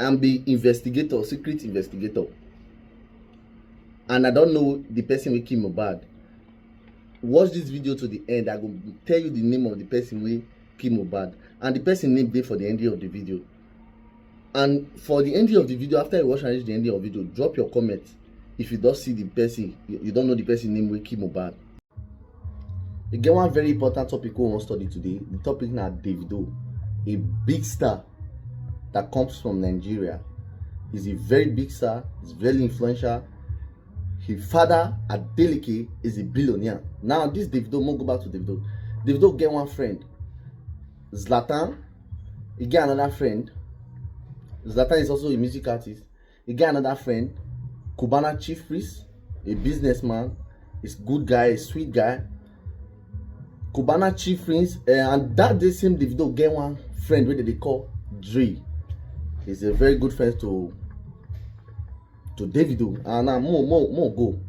I'm the investigator, secret investigator, and I don't know the person wey kill Mohbad. Watch this video to the end. I go tell you the name of the person wey kill Mohbad, and the person name dey for the ending of the video. And for the ending of the video, after you watch and reach the ending of the video, drop your comment if you don't see the person, you don't know the person name wey kill Mohbad. We get one very important topic we wan study today. The topic na Davido, a big star that comes from Nigeria. He's a very big star. He's very influential. His father, Adeleke, is a billionaire. Now, this Davido, we'll go back to Davido. Davido get one friend, Zlatan. He get another friend. Zlatan is also a music artist. He get another friend, Cubana Chief Priest, a businessman. He's a good guy, a sweet guy. Cubana Chief Priest, and that day same Davido get one friend wey they call Dre. He's a very good friend to Davido. And now more go.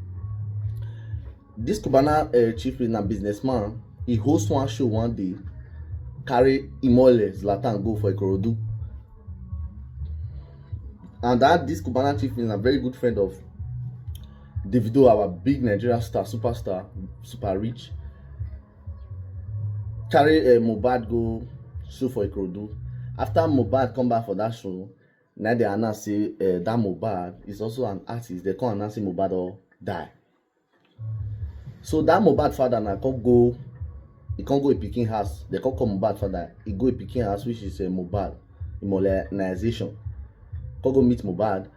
This Cubana Chief Priest, na businessman. He host one show one day, carry Imole Zlatan go for Ikorodu. And that this Cubana Chief Priest is a very good friend of Davido, our big Nigerian star, superstar, super rich. Carry Mohbad go show for Ikorodu. After Mohbad come back for that show, now they announce say that Mohbad is also an artist. They can't announce Mohbad or die. So that Mohbad father now can't go a Peking house. They can't call Mohbad father. He go a Peking house, which is Mohbad immunization. Can't go meet Mohbad.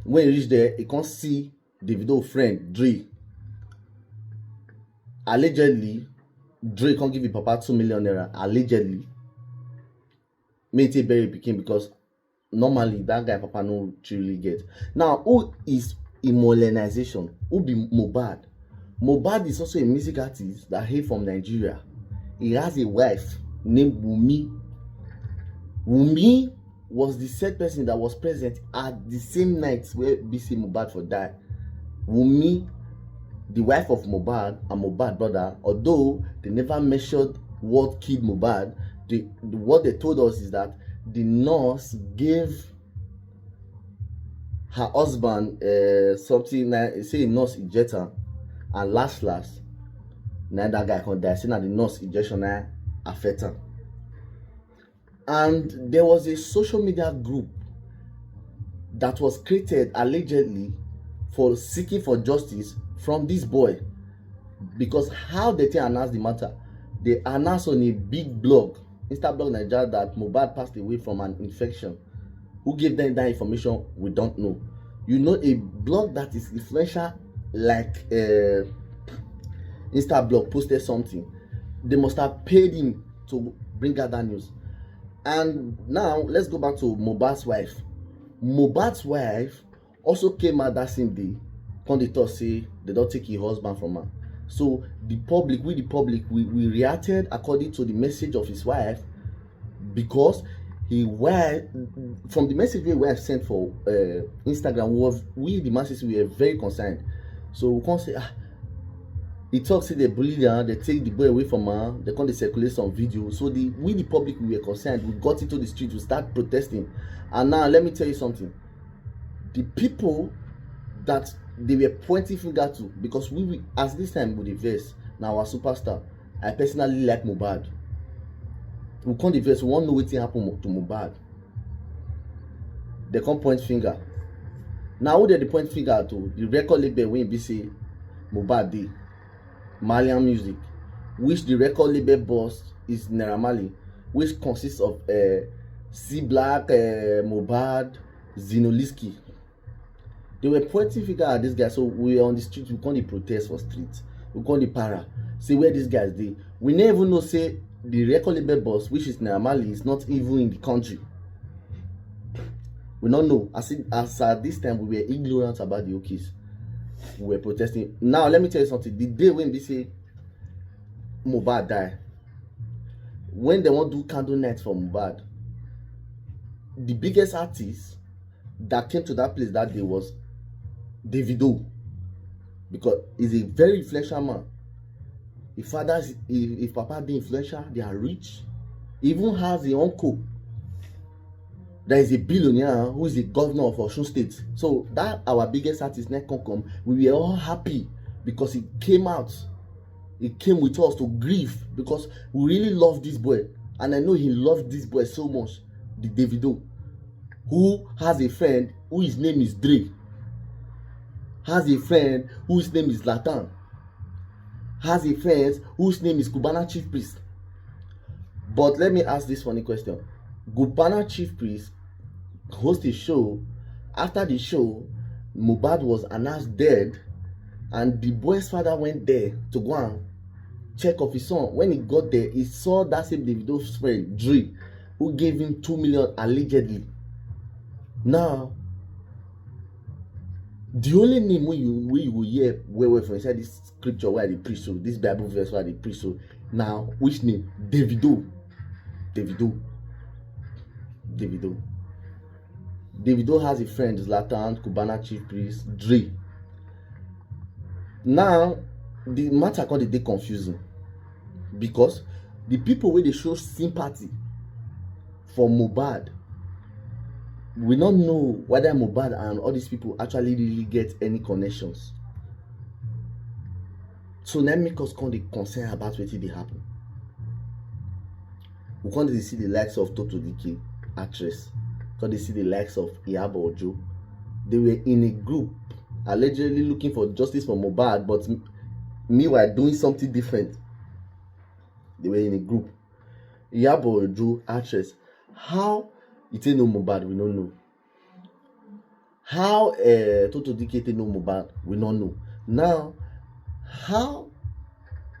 When he reach there, he can't see Davido friend Dre. Allegedly, Dre can't give his papa 2 million naira. Allegedly, may take bury Peking because normally that guy papa no truly get. Now, who is immunization? Who be Mohbad? Mohbad is also a music artist that hail from Nigeria. He has a wife named Wumi. Wumi was the said person that was present at the same night where BC Mohbad for died. Wumi, the wife of Mohbad and Mohbad brother, although they never measured what killed Mohbad, what they told us is that the nurse gave her husband something, say a nurse inject her, and last now that guy can die. Say now the nurse injection affect her. And there was a social media group that was created allegedly for seeking for justice from this boy, because how they announce the matter, they announced on a big blog, Instablog Nigeria, that Mohbad passed away from an infection. Who gave them that information, we don't know. You know, a blog that is influential like Instablog posted something, they must have paid him to bring out that news. And now let's go back to Mohbad's wife. Mohbad's wife also came out that same day. When they thought say they don't take his husband from her. So the public, we reacted according to the message of his wife, because from the message we were sent for Instagram, we the masses, we were very concerned. So we can't say he talks, say they bully her, they take the boy away from her, they can't circulate some video. So the public, we were concerned. We got into the street, we start protesting. And now let me tell you something. The people that they were pointing finger to, because we as this time with the verse, now our superstar, I personally like Mohbad. We can't the verse, we won't know what happened to Mohbad. They can't point finger. Now who they point finger to? The record label when be say Mohbad dey Marley Music, which the record label boss is Naira Marley, which consists of C Black, Mohbad, Zinoliski. They were pointing finger at this guy. So we were on the street, we can't protest for street, we can't para, say where these guys dey. We never even know say the record label boss, which is Naira Marley, is not even in the country. We don't know. As at this time, we were ignorant about the Okis. We were protesting. Now let me tell you something. The day when they say Mohbad die, when they want to do candle night for Mohbad, the biggest artist that came to that place that day was Davido, because he's a very influential man. If papa be influential, they are rich. He even has the uncle there is a billionaire who is the governor of Osun State. So that our biggest artist, Nekonkom, we were all happy because he came out. He came with us to grieve because we really love this boy. And I know he loved this boy so much, the Davido, who has a friend whose name is Dre, has a friend whose name is Latan, has a friend whose name is Cubana Chief Priest. But let me ask this funny question. Cubana Chief Priest host a show. After the show, Mohbad was announced dead, and the boy's father went there to go and check of his son. When he got there, he saw that same Davido's friend Dre, who gave him 2 million allegedly. Now, the only name you will hear where from inside this scripture where they preach, so this Bible verse where they preach, so now which name? Davido. Davido has a friend, Zlatan, Cubana Chief Priest, Dre. Now, the matter called the day confusing because the people where they show sympathy for Mohbad, we don't know whether Mohbad and all these people actually really get any connections. So now make us come the concern about what they happen. We can't see the likes of Toto Dike, actress. Can't see the likes of Iyabo Ojo. They were in a group allegedly looking for justice for Mohbad, but meanwhile doing something different. They were in a group. Iyabo Ojo, actress. How it ain't no Mohbad, we don't know. How Toto Dike no Mohbad, we don't know. Now, how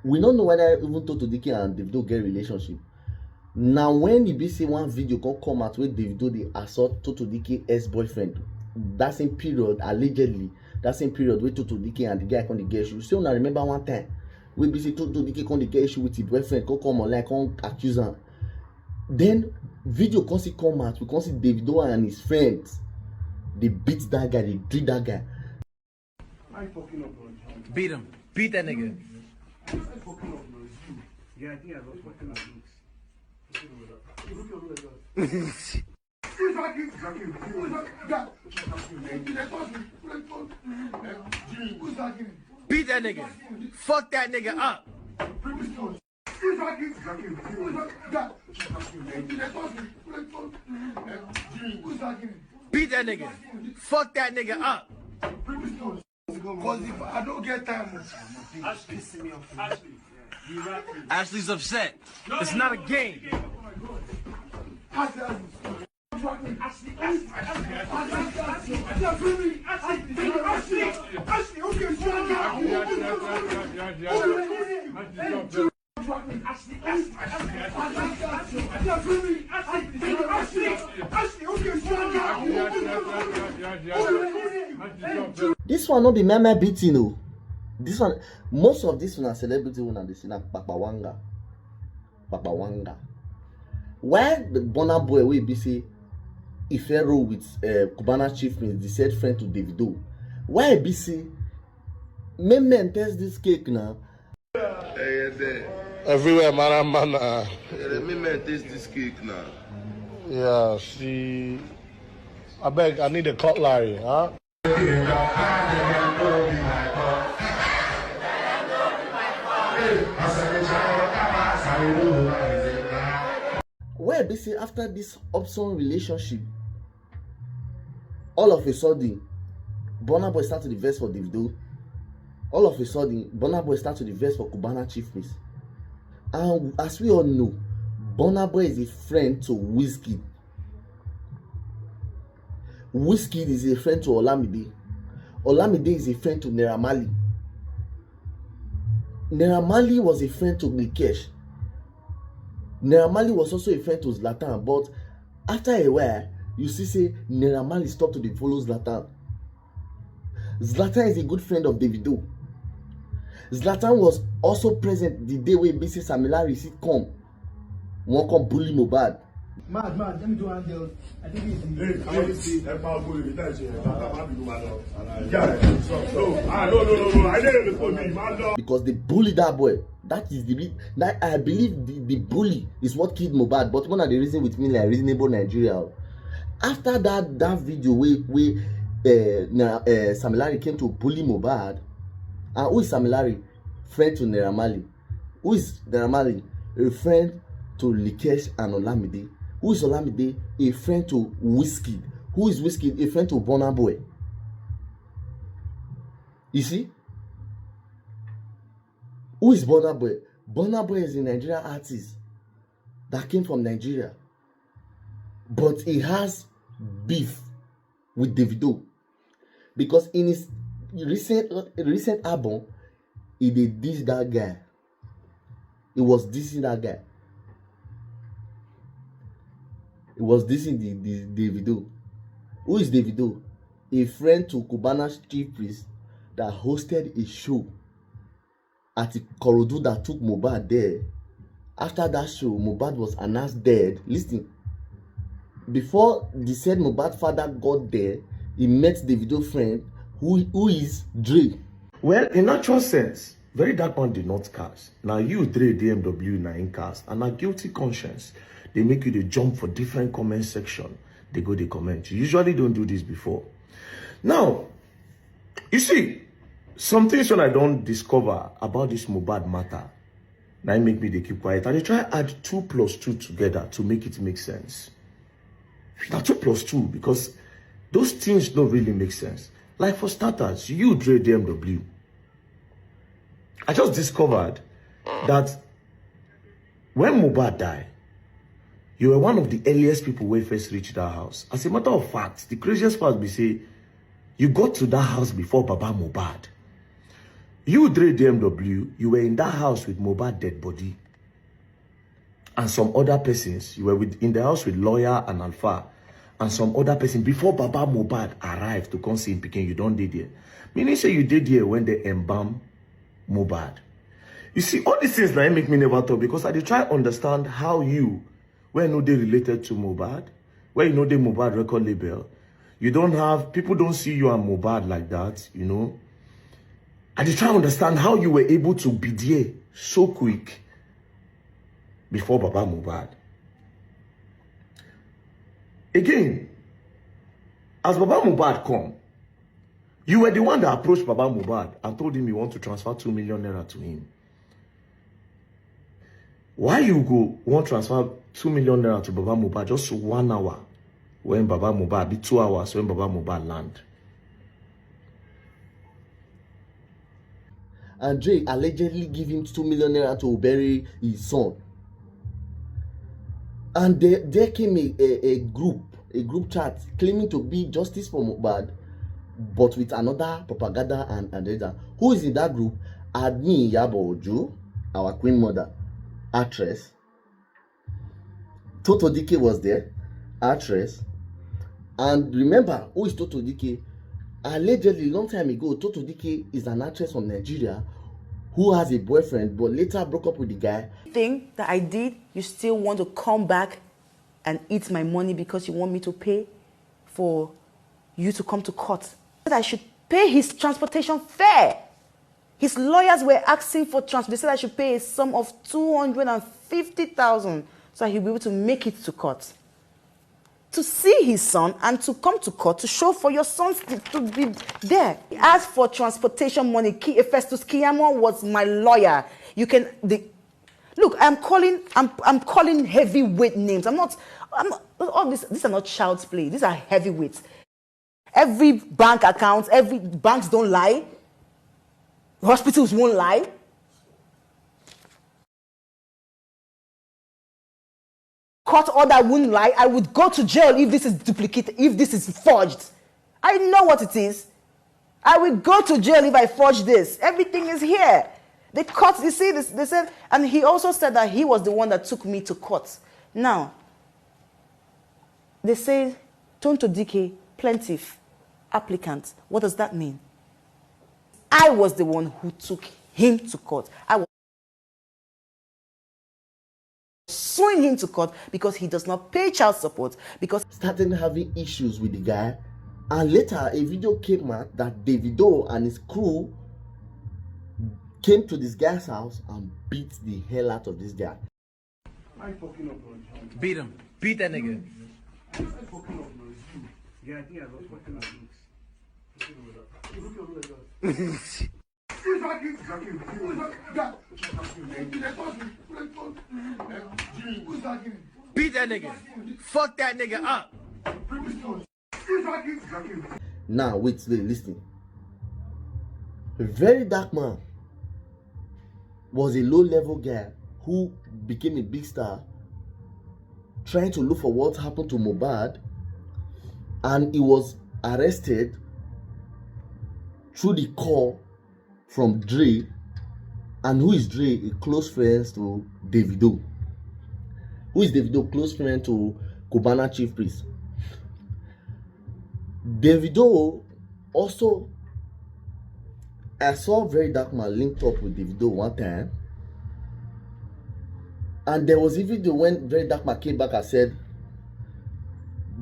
we don't know whether even Toto Dike and Davido get relationship. Now, when the BC one video can come out where Davido they assault Toto Dike ex-boyfriend, that same period allegedly, that same period where Toto Dike and the guy come to get issue. So I remember one time where BC Toto Dike come to get issue with his boyfriend, come online, come accuse him. Then video can see come out, we can see Davido and his friends. They beat that guy, they beat that guy. Beat him. Beat that nigga. Yeah, I think I was fucking up. Beat that nigga. Fuck that nigga up. Beat that nigga. Fuck that nigga up. Because if I don't get time, Ashley's pissing me off. Ashley's upset. It's not a game. This one not be meme beating, no. This one, most of this one are celebrity one and they say na Papa Wanga. Why the Burna Boy will be say if roll with Cubana Chief Priest, the said friend to Davido? Why be say men test this cake now? Everywhere, man. Men taste this cake now. Yeah, see. I beg, I need a cutlery, huh? Why be say after this Upson relationship, all of a sudden, Burna Boy start to invest for Davido. All of a sudden, Burna Boy start to invest for Cubana Chief Priest. And as we all know, Burna Boy is a friend to Wizkid. Wizkid is a friend to Olamide. Olamide is a friend to Naira Marley. Naira Marley was a friend to Nikesh. Naira Marley was also a friend to Zlatan, but after a while, you see say Naira Marley stopped to follow Zlatan. Zlatan is a good friend of Davido. Zlatan was also present the day where BC Samila received come. One come bully Mohbad. Mad, let me do one deal. I think it's the Because they bullied that boy. That is the that I believe the bully is what killed Mohbad. But one of the reason with me like reasonable Nigeria. After that video where Sam Larry came to bully Mohbad, and who is Sam Larry? Friend to Naira Marley. Who is Naira Marley? A friend to Likesh and Olamide. Who is Olamide? A friend to Wizkid. Who is Wizkid? A friend to Burna Boy. You see? Who is Burna Boy? Burna Boy is a Nigerian artist that came from Nigeria, but he has beef with Davido because in his recent album he did diss that guy. He was dissing that guy. He was dissing the Davido. Who is Davido? A friend to Cubana's chief priest that hosted a show at Ikorodu that took Mohbad there. After that show, Mohbad was announced dead. Listen, before the said Mohbad father got there, he met Davido's friend who is Dre. Well, in actual sense, Verydarkman did not cast. Now you Dre DMW na in cast, and a guilty conscience. They make you the jump for different comment section. They go the comment. You usually don't do this before. Now, you see, some things when I don't discover about this Mohbad matter, now it make me they keep quiet. And they try add 2 plus 2 together to make it make sense. Now 2 plus 2, because those things don't really make sense. Like for starters, you Dre DMW. I just discovered that when Mohbad died, you were one of the earliest people who first reached that house. As a matter of fact, the craziest part be say, you got to that house before Baba Mohbad. You, Dre DMW, you were in that house with Mohbad dead body. And some other persons, you were in the house with Lawyer and Alpha. And some other person before Baba Mohbad arrived to come see him picking. You don't did there. Meaning say you did here when they embalm Mohbad. You see, all these things that make me never talk, because I did try to understand how you, when no they related to Mohbad, where you know the Mohbad record label, you don't have, people don't see you and Mohbad like that, you know. I did try to understand how you were able to be there so quick before Baba Mohbad. Again, as Baba Mohbad come, you were the one that approached Baba Mohbad and told him you want to transfer 2 million naira to him. Why you go want to transfer 2 million naira to Baba Mohbad just 1 hour when Baba Mohbad, be 2 hours when Baba Mohbad land? And Dre allegedly give him 2 million naira to bury his son. And there came a group chat claiming to be justice for Mohbad, but with another propaganda and data. Who is in that group? Admin Yabo Ojo, our queen mother, actress. Toto Dike was there, actress. And remember, who is Toto Dike? Allegedly, long time ago, Toto Dike is an actress from Nigeria who has a boyfriend but later broke up with the guy. Thing that I did, you still want to come back and eat my money because you want me to pay for you to come to court. That I should pay his transportation fare. His lawyers were asking for transport. They said I should pay a sum of 250,000 so that he'll be able to make it to court. To see his son and to come to court to show for your son to be there. He asked for transportation money. Festus Kiyamo was my lawyer. You can look. I'm calling heavyweight names. I'm not. All this. These are not child's play. These are heavyweights. Every bank account. Every banks don't lie. Hospitals won't lie. Court order wouldn't lie. I would go to jail if this is duplicated, if this is forged. I know what it is. I will go to jail if I forge this. Everything is here. The court, you see this, they said, and he also said that he was the one that took me to court. Now, they say, Tonto Dike, plaintiff, applicant. What does that mean? I was the one who took him to court. I was suing him to court because he does not pay child support, because started having issues with the guy, and later a video came out that Davido and his crew came to this guy's house and beat the hell out of this guy. Beat him. Beat that nigga. Yeah, I think I got fucking looks. Who's talking? Who's talking? Beat that nigga. Fuck that nigga up. Now, wait, listen. Verydarkman was a low-level guy who became a big star, trying to look for what happened to Mohbad, and he was arrested through the call from Dre. And who is Dre? A close friend to Davido. Who is Davido? Close friend to Cubana Chief Priest. Davido also, I saw Verydarkman linked up with Davido one time, and there was a video when Verydarkman came back and said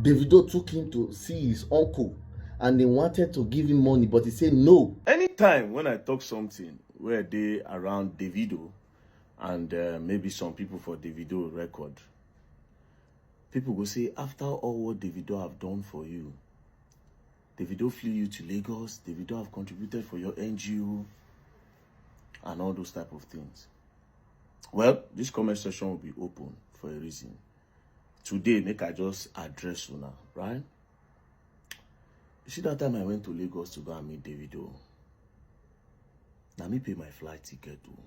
Davido took him to see his uncle and they wanted to give him money, but he said no. Anytime when I talk something where they around Davido and maybe some people for Davido record, people go say, after all what Davido have done for you, Davido flew you to Lagos, Davido have contributed for your NGO, and all those type of things. Well, this comment section will be open for a reason. Today, make I just address you now, right? You see that time I went to Lagos to go and meet Davido? Now me pay my flight ticket too.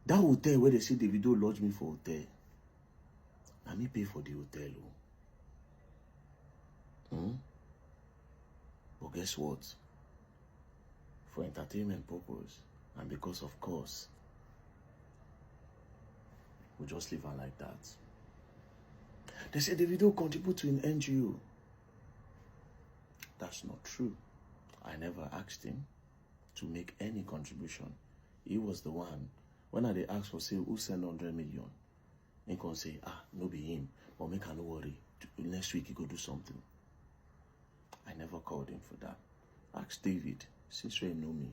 That hotel where they say Davido lodged me for hotel, now me pay for the hotel. But guess what? For entertainment purpose, and because of course, we just leave her like that. They say Davido contribute to an NGO. That's not true. I never asked him to make any contribution. He was the one. When I they asked for say who send 100 million, he can say, no be him, but make her no worry. Next week he go do something. I never called him for that. Ask David, since you know me,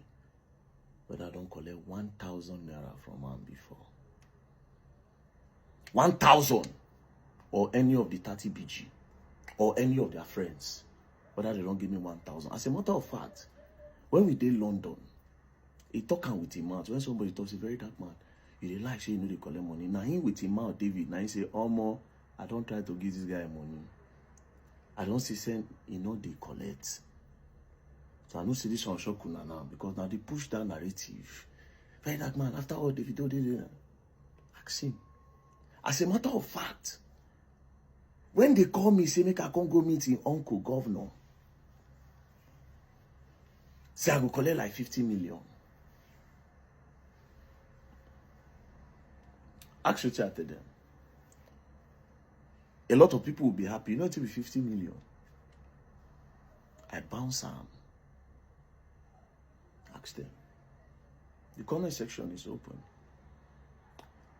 whether I don't collect 1,000 naira from him before. 1,000, or any of the 30 BG, or any of their friends, whether they don't give me 1,000. As a matter of fact, when we did London, he talking with him mouth. When somebody talks, a Verydarkman, you dey like say you know they collect money. Now him with him mouth, David, now he say, Omo, I don't try to give this guy money. I don't see send, you know, they collect. So I don't see this on Shokuna now, because now they push that narrative. Verydarkman, after all Davido did, ask him. As a matter of fact, when they call me, say, make I come go meet him uncle, governor. Say, I will collect like 50 million. Actually, I tell them. A lot of people will be happy. You know, it will be 50 million. I bounce them. Ask them. The comment section is open.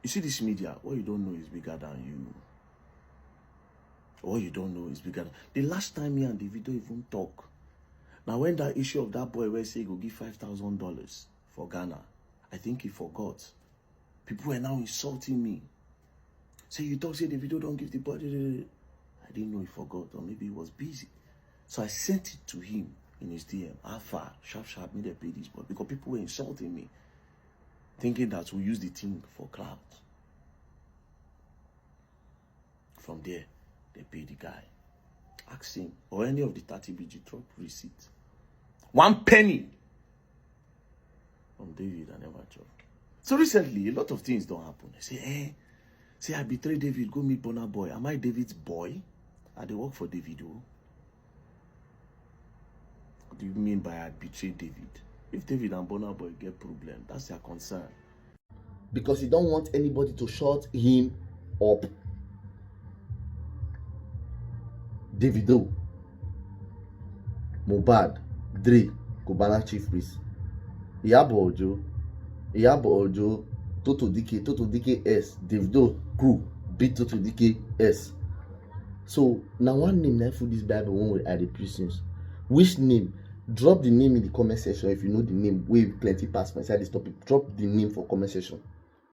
You see this media, what you don't know is bigger than you. What you don't know is bigger than... The last time me and Davido even talk, now when that issue of that boy where say he go give $5,000 for Ghana, I think he forgot. People were now insulting me. Say, you talk, say Davido don't give the body. I didn't know he forgot, or maybe he was busy. So I sent it to him in his DM. How far? Sharp, me they pay this boy. Because people were insulting me, thinking that we use the thing for clout. From there, they pay the guy. Ask him, or any of the 30 BG drop receipt. 1 penny from David, I never drop. So recently, a lot of things don't happen. I say, say I betray David, go meet Burna Boy. Am I David's boy? I dey work for Davido. What do you mean by I betray David? If David and Burna Boy get problem, that's their concern. Because he don't want anybody to shut him up. Davido, Mohbad, Dre, Cubana Chief Priest, Iyabo Ojo, Toto Dike S, Davido crew beat Toto Dike S. So now one name now for this Bible when we are the prisons. Which name? Drop the name in the comment section if you know the name. We plenty pass inside this topic. Drop the name for comment section.